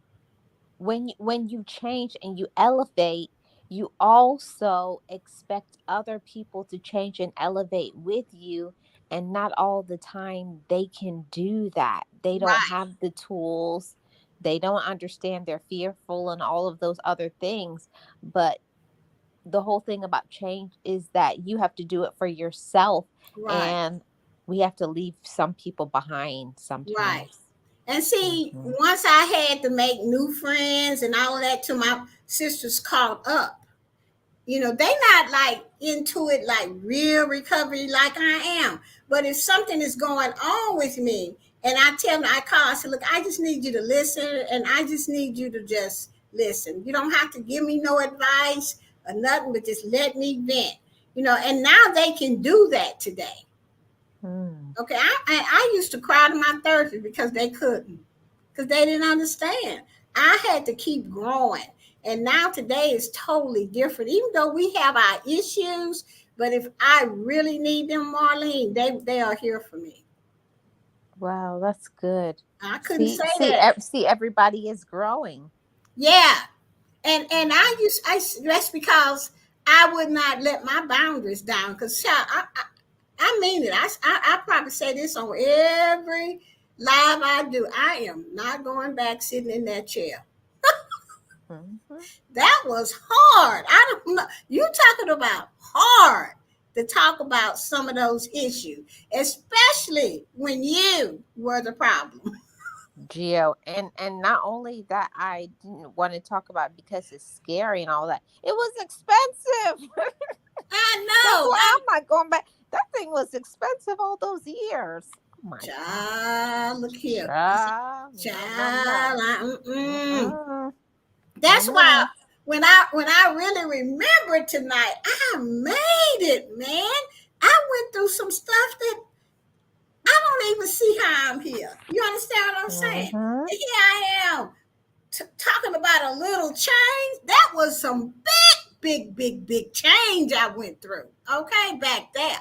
when you change and you elevate, you also expect other people to change and elevate with you, and not all the time they can do that. They don't Right, have the tools. They don't understand. They're fearful and all of those other things. But the whole thing about change is that you have to do it for yourself, right, and we have to leave some people behind right. sometimes. And see, Mhm. once I had to make new friends and all of that till my sisters caught up. They not like into it like real recovery like I am. But if something is going on with me and I tell them, I call, I say, look, I just need you to listen and I just need you to just listen. You don't have to give me no advice or nothing, but just let me vent. And now they can do that today. Mm. Okay, I used to cry to my therapist because they couldn't, because they didn't understand. I had to keep growing, and now today is totally different. Even though we have our issues, but if I really need them, Marlene, they are here for me. Wow, that's good. I couldn't See, say see, that. see, everybody is growing. Yeah, and Mhm. that's because I would not let my boundaries down. Because I mean it. I probably say this on every live I do. I am not going back sitting in that chair. Mhm. That was hard. I don't know. You talking about hard to talk about some of those issues, especially when you were the problem. Geo, and not only that, I didn't want to talk about it because it's scary and all that. It was expensive. I That's know. why I'm not going back. That thing was expensive all those years. Oh my God. Child, look here. Child, no, no, Child, no. Mm-mm. No, that's why ma'am. when I really remember tonight, I made it, man. I went through some stuff that I don't even see how I'm here. You understand what I'm saying? Mm-hmm. And here I am talking about a little change. That was some big change I went through. Okay, back there.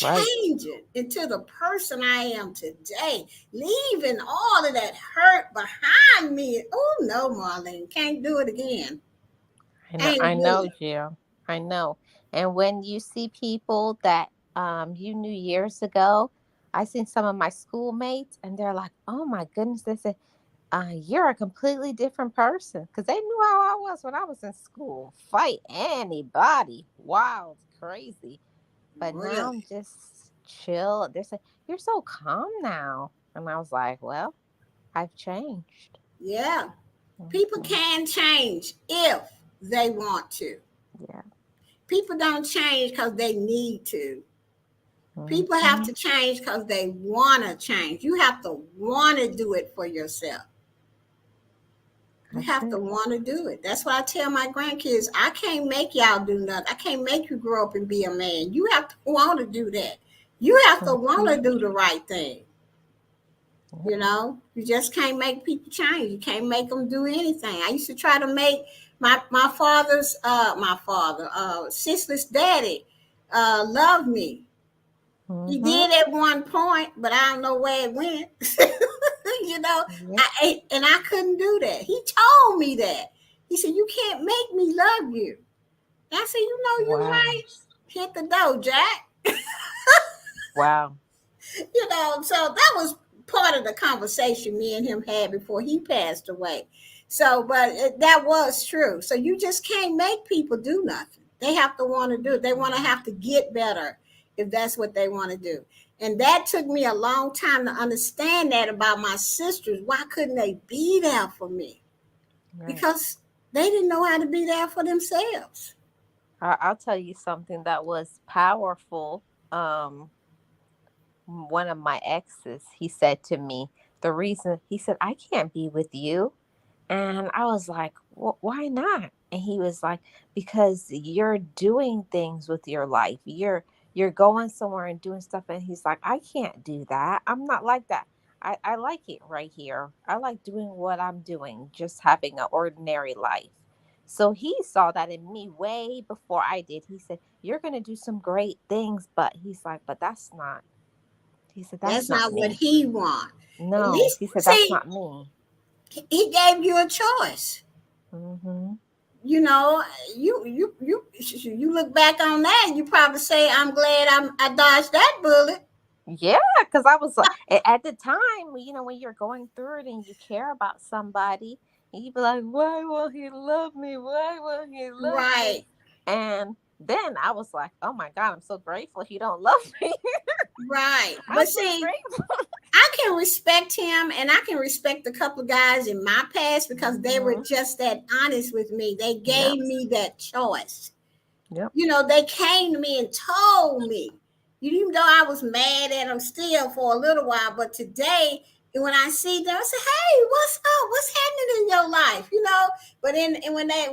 Right. Change it into the person I am today, leaving all of that hurt behind me. Oh no, Marlene, can't do it again. I Ain't do know, it. Jill. I know. And when you see people that you knew years ago, I seen some of my schoolmates and they're like, "Oh my goodness," they said, you're a completely different person." Because they knew how I was when I was in school. Fight anybody. Wild, crazy. But now I'm Really? just chill. They're saying, "You're so calm now." And I was like, "Well, I've changed." Yeah. People Mhm. can change if they want to. Yeah. People don't change because they need to. People have to change because they want to change. You have to want to do it for yourself. You That's have to it. want to do it. That's what I tell my grandkids. I can't make y'all do nothing. I can't make you grow up and be a man. You have to want to do that. You have to want to do the right thing. You know, you just can't make people change. You can't make them do anything. I used to try to make my father's sister's daddy love me. He did at one point, but I don't know where it went. You know, Yep. I couldn't do that. He told me that. He said, "You can't make me love you." And I said, "You know, you're Wow. right. Hit the door, Jack." Wow. You know, so that was part of the conversation me and him had before he passed away. So, but that was true. So you just can't make people do nothing. They have to want to do it. They want to have to get better if that's what they want to do. And that took me a long time to understand that about my sisters. Why couldn't they be there for me? Right. Because they didn't know how to be there for themselves. I'll tell you something that was powerful. One of my exes, he said to me, the reason, he said, I can't be with you. And I was like, why not? And he was like, because you're doing things with your life. You're going somewhere and doing stuff. And he's like, I can't do that. I'm not like that. I like it right here. I like doing what I'm doing, just having an ordinary life. So he saw that in me way before I did. He said, you're going to do some great things, but he's like, but that's not, he said, that's That's not not what me. he wants. At No, least, he said, that's see, not me. he gave you a choice. Mm-hmm. You know, you look back on that, you probably say, "I'm glad I dodged that bullet." Yeah, because I was like, at the time, when you're going through it and you care about somebody, and you be like, why won't he love me? Why won't he love me? Right, And then I was like, oh my God, I'm so grateful he don't love me. right. I'm But so see, grateful. I can respect him, and I can respect a couple of guys in my past because they were Mm-hmm. just that honest with me. They Yep. gave me that choice. Yep. You know, they came to me and told me, even though I was mad at them still for a little while, but today, when I see them, I say, "Hey, what's up? What's happening in your life?" You know, but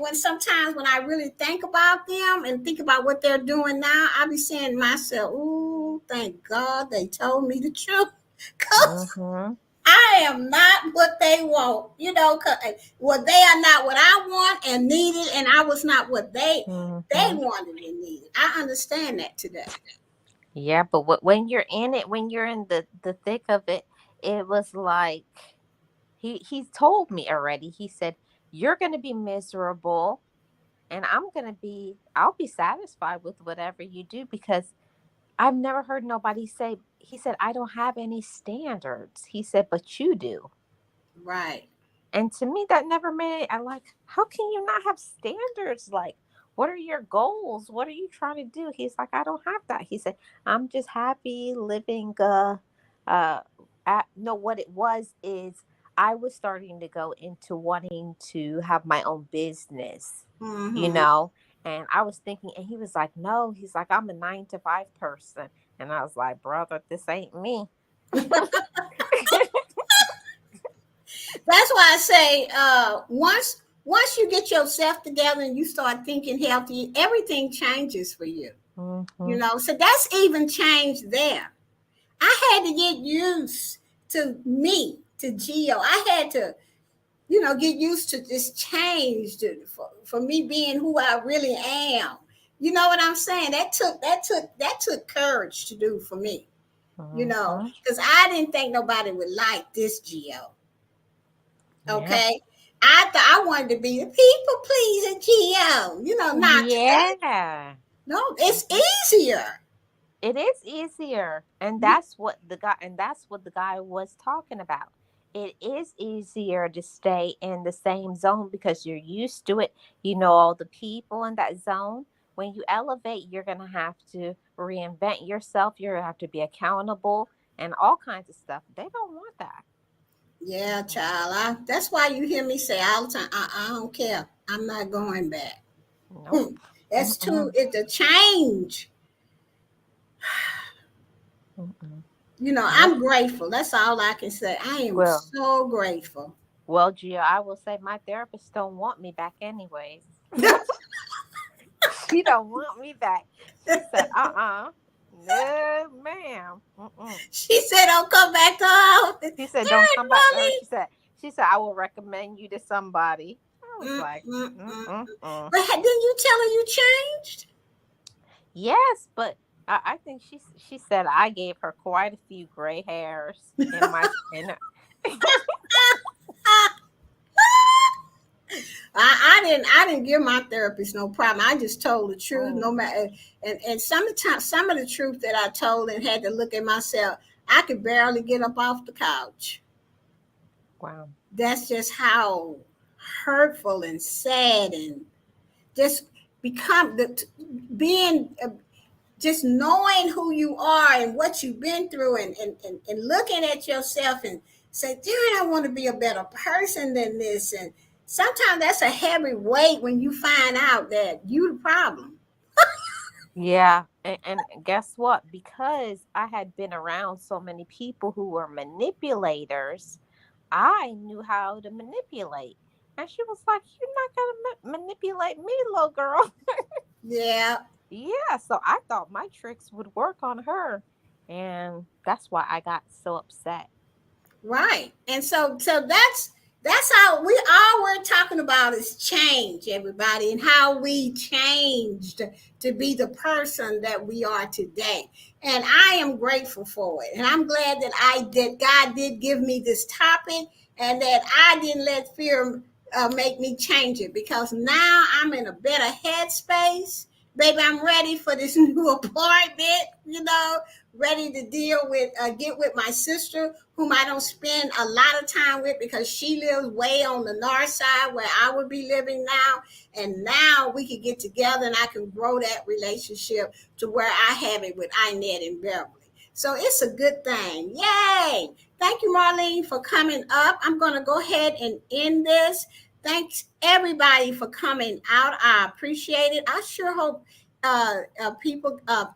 when sometimes when I really think about them and think about what they're doing now, I be saying to myself, "Ooh, thank God they told me the truth." Cause Mm-hmm. I am not what they want, well, they are not what I want and needed, and I was not what they Mm-hmm. wanted and needed. I understand that today. Yeah, but when you're in it, when you're in the thick of it, it was like he told me already. He said, you're going to be miserable, and I'll be satisfied with whatever you do, because I've never heard nobody say, he said, I don't have any standards. He said, but you do. Right. And to me, that never made, I like, how can you not have standards? Like, what are your goals? What are you trying to do? He's like, I don't have that. He said, I'm just happy living, uh, no, what it was is I was starting to go into wanting to have my own business, you Mm-hmm. know, and I was thinking, and he was like, no, he's like, I'm a 9 to 5 person. And I was like, brother, this ain't me. That's why I say, once you get yourself together and you start thinking healthy, everything changes for you. You Mm-hmm. know, so that's even changed there. I had to get used to me, to Geo. I had to, get used to this change for me being who I really am. You know what I'm saying? That took courage to do for me. Mm-hmm. Because I didn't think nobody would like this Geo. Yeah. Okay, I thought I wanted to be the people pleasing Geo. Not today. Yeah. No, it's Mhm. easier. It is easier. And You- that's what the guy was talking about. It is easier to stay in the same zone because you're used to it. You know all the people in that zone. When you elevate, you're going to have to reinvent yourself. You're going to have to be accountable and all kinds of stuff. They don't want that. Yeah, child. That's why you hear me say all the time, I don't care. I'm not going back. Nope. That's too, it's a change. Mm-mm. You know, Yep. I'm grateful. That's all I can say. I am Well, so grateful. well, Gia, I will say my therapist don't want me back anyways. She don't want me back. She said, no, ma'am. Mm-mm. She said, "Don't come back to her office." She said, don't Darn, come back to her. mommy. She said, I will recommend you to somebody. I was Mm, like, mm, mm, mm-mm. But didn't you tell her you changed? Yes, but I think she said I gave her quite a few gray hairs in my in her. I didn't give my therapist no problem. I just told the truth, no Oh, matter. And sometimes some of the truth that I told and had to look at myself, I could barely get up off the couch. wow. That's just how hurtful and sad and just become the being just knowing who you are and what you've been through and looking at yourself and say, dude, I want to be a better person than this. And sometimes that's a heavy weight when you find out that you the problem. Yeah, and guess what? Because I had been around so many people who were manipulators, I knew how to manipulate. And she was like, "You're not gonna manipulate me, little girl." Yeah, Yeah, so I thought my tricks would work on her, and that's why I got so upset. right. And so that's how we all we're talking about is change, everybody, and how we changed to be the person that we are today. And I am grateful for it. And I'm glad that God did give me this topic and that I didn't let fear make me change it because now I'm in a better headspace. Baby, I'm ready for this new apartment, ready to deal with, get with my sister, whom I don't spend a lot of time with because she lives way on the north side where I would be living now. And now we can get together and I can grow that relationship to where I have it with Inette and Beverly. So it's a good thing. Yay! Thank you, Marlene, for coming up. I'm going to go ahead and end this. Thanks everybody for coming out. I appreciate it. I sure hope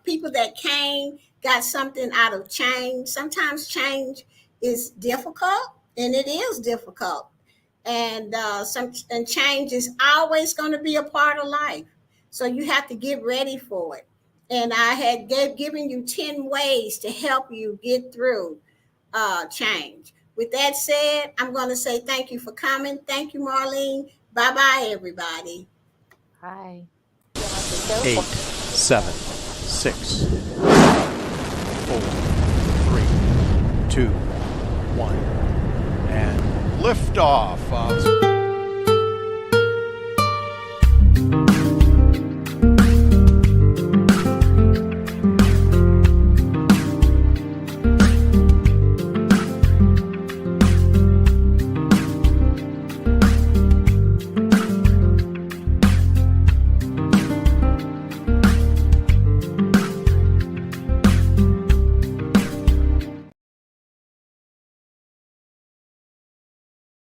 people that came got something out of change. Sometimes change is difficult, and it is difficult, and change is always going to be a part of life. So you have to get ready for it. And I had given you 10 ways to help you get through change. With that said, I'm going to say thank you for coming. Thank you, Marlene. Bye bye, everybody. Hi. 8, 7, 6, 4, 3, 2, 1, and lift off.